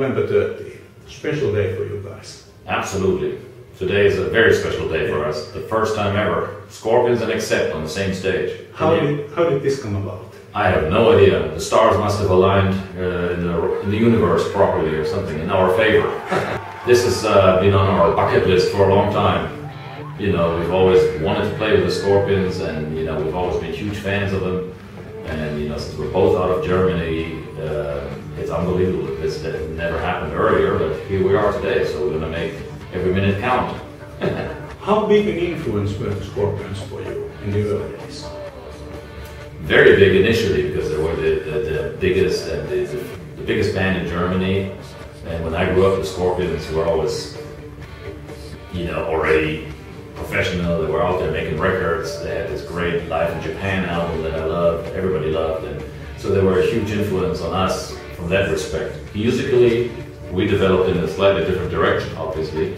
November 30th, special day for you guys. Absolutely. Today is a very special day for us. The first time ever. Scorpions and Accept on the same stage. How did this come about? I have no idea. The stars must have aligned in the universe properly or something in our favor. This has been on our bucket list for a long time. You know, we've always wanted to play with the Scorpions, and you know, we've always been huge fans of them. And you know, since we're both out of Germany, it's unbelievable that this never happened earlier, but here we are today, so we're going to make every minute count. How big an influence were the Scorpions for you in the early days? Very big initially, because they were the biggest and the biggest band in Germany. And when I grew up, the Scorpions were always, you know, already professional. They were out there making records. They had this great Live in Japan album that I loved, everybody loved, and so they were a huge influence on us from that respect. Musically, we developed in a slightly different direction, obviously,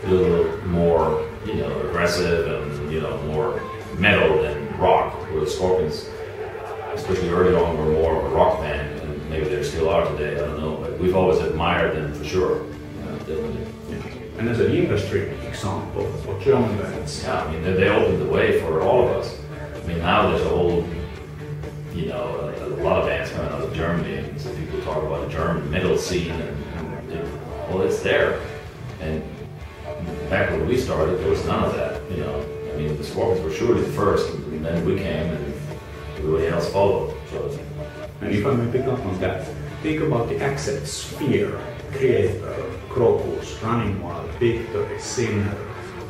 a little more, you know, aggressive and, you know, more metal than rock. Where the Scorpions, especially early on, were more of a rock band, and maybe they still are today, I don't know, but we've always admired them for sure. Definitely. Yeah. And as an industry example for German bands. Yeah, I mean, they opened the way for all of us. I mean, now there's a whole, you know, a lot of bands coming out of Germany, and so people talk about the German metal scene, and well, it's there. And back when we started, there was none of that, you know. I mean, the Scorpions were surely the first, and then we came, and everybody else followed. So, and if I may pick up on that, think about the Accept sphere: Creator, Crocus, Running Wild, Victory, Sinner.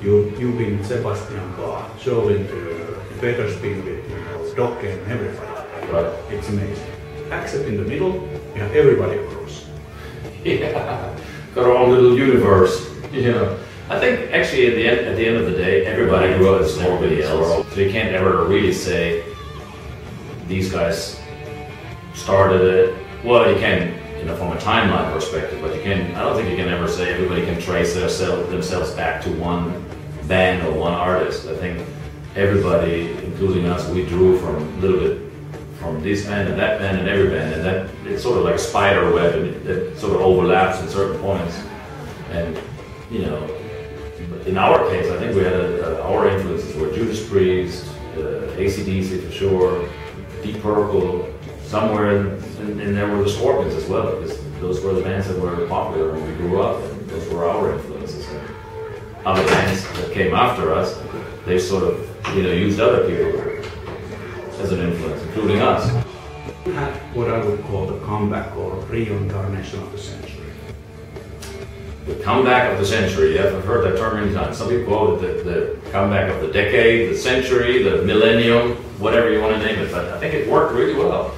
You've been Sebastian Bach, Joe Winter, Peter's been with, you know, Dokken, and everybody. right. It's amazing. Accept in the middle, you have everybody across. Yeah, got our own little universe, you know. I think actually at the end of the day, everybody grew up as everybody else. So you can't ever really say these guys started it. Well, you can, you know, from a timeline perspective, but you can. I don't think you can ever say everybody can trace themselves back to one band or one artist. I think everybody, including us, we drew from a little bit from this band and that band and every band, and that it's sort of like a spider web, and it sort of overlaps at certain points. And you know, in our case, I think we had our influences were Judas Priest, AC/DC for sure, Deep Purple, somewhere in there were the Scorpions as well, because those were the bands that were popular when we grew up, and those were our influences. And other bands that came after us, they sort of, you know, used other people as an influence, including us. You had what I would call the comeback or reincarnation of the century. The comeback of the century, yes, I've heard that term many times. Some people call it the comeback of the decade, the century, the millennium, whatever you want to name it, but I think it worked really well.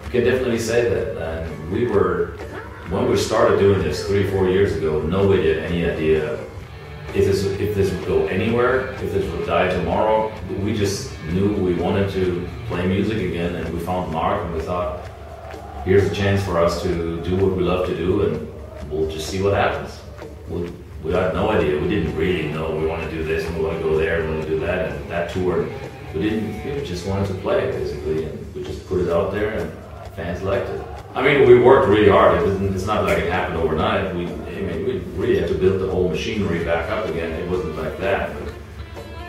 You can definitely say that. And we were, when we started doing this 3-4 years ago, nobody had any idea if this would go anywhere, if this would die tomorrow. We just knew we wanted to play music again, and we found Mark, and we thought, here's a chance for us to do what we love to do, and we'll just see what happens. We had no idea. We didn't really know we want to do this and we want to go there and we want to do that, and that tour. We just wanted to play basically, and we just put it out there, and fans liked it. I mean, we worked really hard. It's not like it happened overnight. We really had to build the whole machinery back up again. It wasn't like that.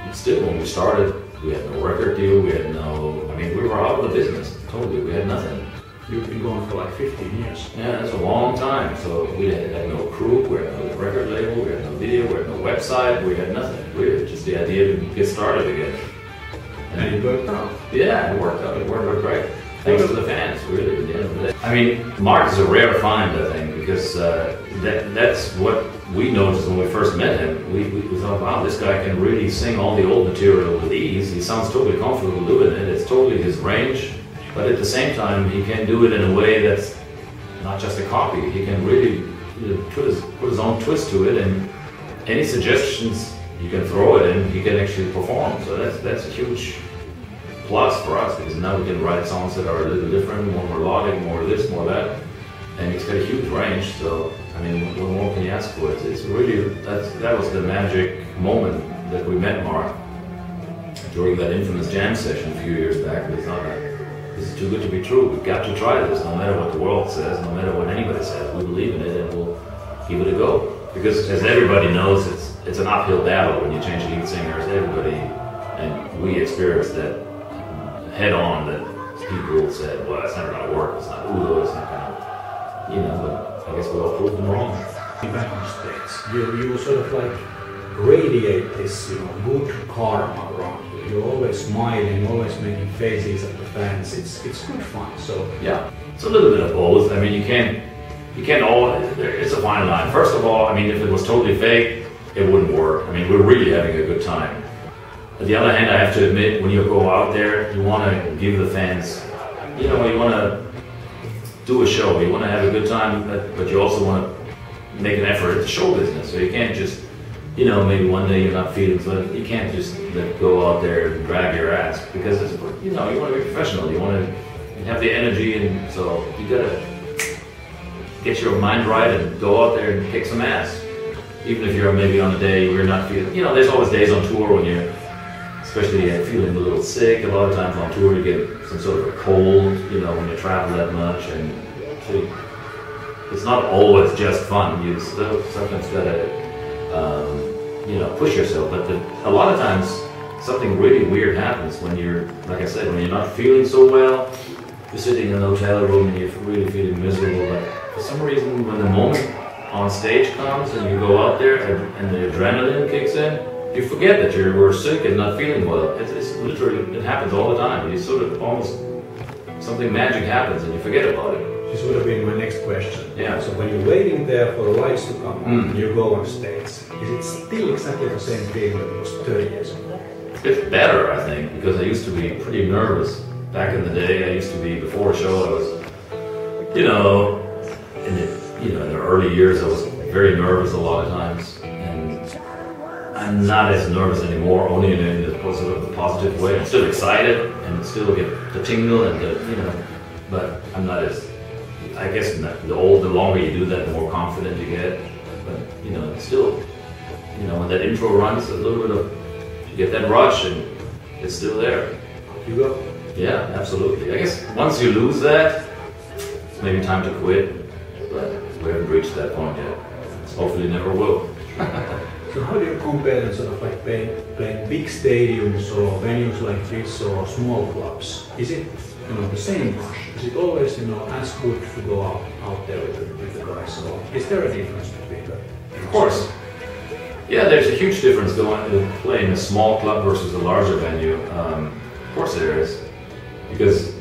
But still, when we started, we had no record deal. We had no. I mean, we were out of the business totally. We had nothing. You've been going for like 15 years. Yeah, that's a long time. So we had no crew, we had no record label, we had no video, we had no website, we had nothing. We had just the idea to get started again. And it worked out. Yeah, it worked out. It worked out great. Thanks to the fans, really, at the end of the day. I mean, Mark is a rare find, I think, because that's what we noticed when we first met him. We thought, wow, this guy can really sing all the old material with ease. He sounds totally comfortable doing it. It's totally his range. But at the same time, he can do it in a way that's not just a copy. He can really put his own twist to it, and any suggestions you can throw it in, he can actually perform. So that's a huge plus for us, because now we can write songs that are a little different, more melodic, more this, more that, and he's got a huge range. So I mean, what more can you ask for? It's really that was the magic moment that we met Mark during that infamous jam session a few years back. We thought, this is too good to be true. We've got to try this, no matter what the world says, no matter what anybody says. We believe in it, and we'll give it a go. Because as everybody knows, it's an uphill battle when you change lead singers. Everybody, and we experienced that head on, that people said, well, it's never going to work, it's not Udo, it's not going to, you know, but I guess we all proved them wrong. Back on stage, you sort of like radiate this, you know, good karma around you. You're always smiling, always making faces at the fans. It's good fun. So yeah, it's a little bit of both. I mean, you can't all. It's a fine line. First of all, I mean, if it was totally fake, it wouldn't work. I mean, we're really having a good time. On the other hand, I have to admit, when you go out there, you want to give the fans, you know, you want to do a show. You want to have a good time, but you also want to make an effort. It's show business, so you can't just, you know, maybe one day you're not feeling so, you can't just go out there and drag your ass, because it's, you know, you want to be professional. You want to have the energy, and so you gotta get your mind right and go out there and kick some ass. Even if you're maybe on a day where you're not feeling, you know, there's always days on tour when you're, especially feeling a little sick. A lot of times on tour you get some sort of a cold, you know, when you travel that much, and so it's not always just fun. You still sometimes gotta, you know, push yourself. But a lot of times something really weird happens when you're, like I said, when you're not feeling so well. You're sitting in an hotel room and you're really feeling miserable, but for some reason when the moment on stage comes and you go out there and the adrenaline kicks in, you forget that you were sick and not feeling well. It's literally, it happens all the time. You sort of almost, something magic happens and you forget about it. This would have been my next question. Yeah. So when you're waiting there for the lights to come on and you go on stage, is it still exactly the same feeling that it was 30 years ago? It's better, I think, because I used to be pretty nervous. Back in the day, I used to be, before a show, I was, you know, in the early years, I was very nervous a lot of times, and I'm not as nervous anymore, only in a positive way. I'm still excited, and still get the tingle, and you know, but I'm not as, I guess, the longer you do that, the more confident you get. But you know, still, you know, when that intro runs, a little bit of, you get that rush, and it's still there. You go. Yeah, absolutely. I guess once you lose that, it's maybe time to quit, but we haven't reached that point yet. Hopefully never will. So how do you compare the sort of like playing big stadiums or venues like this or small clubs? Is it, you know, the same rush? Is it always, you know, as good to go out there with the guys? Or is there a difference between them? Of course. Yeah, there's a huge difference going to play in a small club versus a larger venue. Of course there is. Because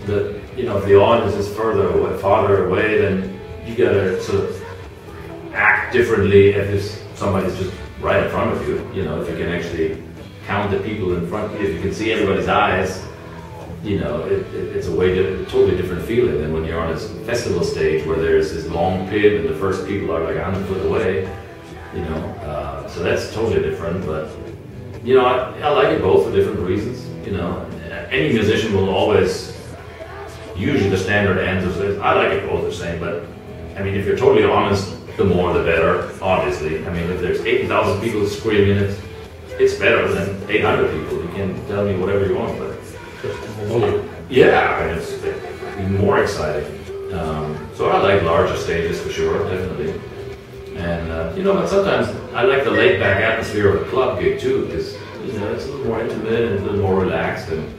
you know, if the audience is farther away, then you gotta sort of act differently if somebody's just right in front of you. You know, if you can actually count the people in front of you, if you can see everybody's eyes, you know, it's a totally different feeling than when you're on a festival stage where there's this long pit and the first people are like 100 foot away. You know, so that's totally different. But you know, I like it both for different reasons. You know. Any musician will always, usually the standard answer is, I like it both the same, but I mean, if you're totally honest, the more the better, obviously. I mean, if there's 8,000 people screaming it, it's better than 800 people. You can tell me whatever you want, but yeah, I mean, it's even more exciting. So I like larger stages for sure, definitely. And, you know, but sometimes I like the laid-back atmosphere of a club gig too, because, you know, it's a little more intimate and a little more relaxed. And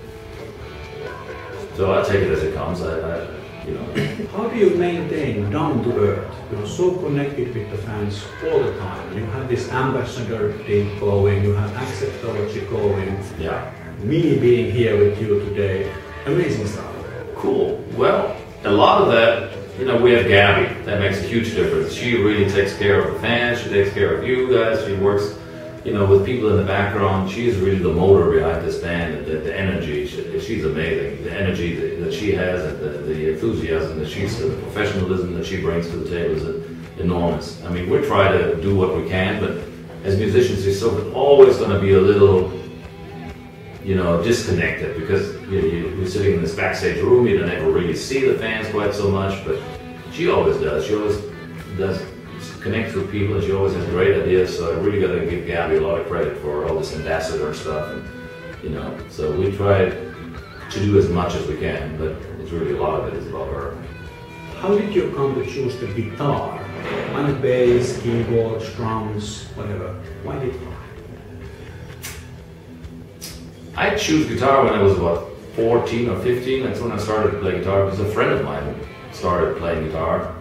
so I take it as it comes. You know. How do you maintain down to earth? You're so connected with the fans all the time. You have this ambassador thing going. You have acceptology going. Yeah. Me being here with you today, amazing stuff. Cool. Well, a lot of that, you know, we have Gaby. That makes a huge difference. She really takes care of the fans. She takes care of you guys. She works, you know, with people in the background. She's really the motor behind this band. The energy, she's amazing. The energy that she has, and the enthusiasm that the professionalism that she brings to the table is enormous. I mean, we try to do what we can, but as musicians, you're always going to be a little, you know, disconnected, because you're sitting in this backstage room. You don't ever really see the fans quite so much, but she always does. She always does connect with people, and she always has great ideas. So I really got to give Gaby a lot of credit for all this ambassador stuff, and you know. So we tried to do as much as we can, but it's really a lot of it is about her. How did you come to choose the guitar? Why not bass, keyboards, drums, whatever? Why guitar? I chose guitar when I was about 14 or 15. That's when I started to play guitar because a friend of mine started playing guitar,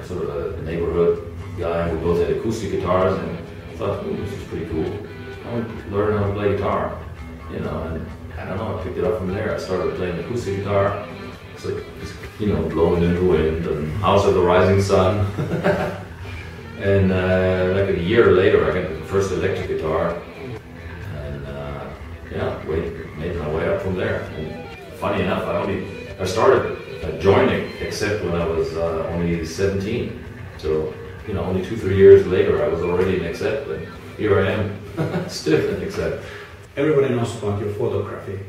sort of a neighborhood guy. We both had acoustic guitars, and I thought, this is pretty cool. I want to learn how to play guitar, you know, and I don't know, I picked it up from there. I started playing acoustic guitar. It's like, just, you know, blowing in the wind and House of the Rising Sun. And like a year later, I got the first electric guitar. And yeah, made my way up from there. And funny enough, I started joining except when I was only 17. So, you know, only 2-3 years later, I was already an except, and here I am, still an except. Everybody knows about your photography,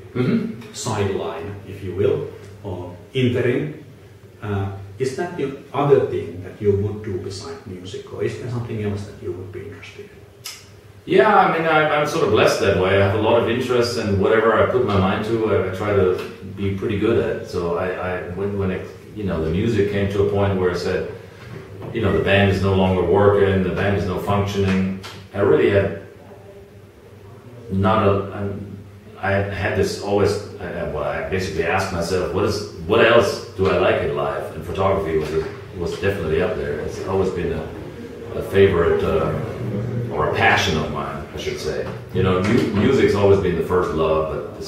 sideline, if you will, or interim. Is that the other thing that you would do besides music, or is there something else that you would be interested in? Yeah, I mean, I'm sort of blessed that way. I have a lot of interest, and whatever I put my mind to, I try to be pretty good at. So when it, you know, the music came to a point where I said, you know, the band is no longer working, the band is no functioning. I really had I had this always. I basically asked myself, what else do I like in life? And photography was definitely up there. It's always been a favorite or a passion of mine, I should say. You know, music's always been the first love, but the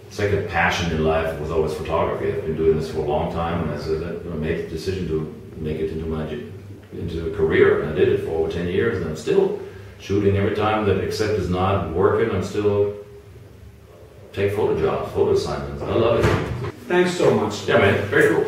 second passion in life was always photography. I've been doing this for a long time, and I said, I made the decision to make it into a career, and I did it for over 10 years, and I'm still shooting every time that except is not working. I'm still take photo jobs, photo assignments. I love it. Thanks so much. Yeah, man, very cool.